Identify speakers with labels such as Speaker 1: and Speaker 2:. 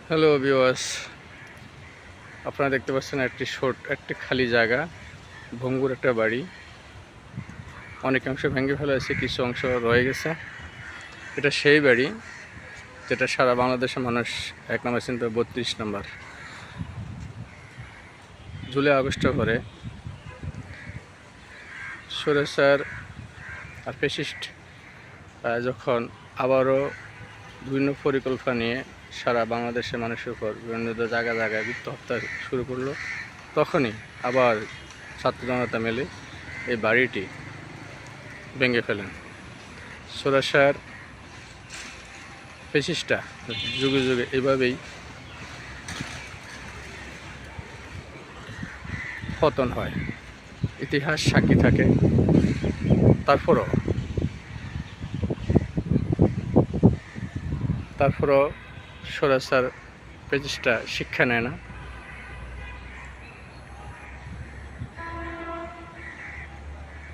Speaker 1: Hello viewers, আপনারা দেখতে পাচ্ছেন একটি খালি জায়গা, ভঙ্গুর একটা বাড়ি। অনেকাংশ ভেঙে ফেলা হয়েছে, কিছু অংশ রয়ে গেছে। এটা সেই বাড়ি যেটা সারা বাংলাদেশের মানুষ এক নম্বর চিন্তা 32 নম্বর জুলাই আগস্ট করে স্বৈরাচার আর ফ্যাসিস্ট যখন আবারও বিভিন্ন পরিকল্পনা নিয়ে সারা বাংলাদেশের মানুষের উপর বিভিন্ন জায়গায় গুপ্ত হত্যা শুরু করলো, তখনই আবার ছাত্র জনতা মিলে এই বাড়িটি ভেঙে ফেলেন। স্বৈরাচার ফ্যাসিস্টরা যুগে যুগে এভাবেই পতন হয়, ইতিহাস সাক্ষী থাকে। তারপরও স্বৈরাচার ফ্যাসিস্টরা শিক্ষা নেয় না।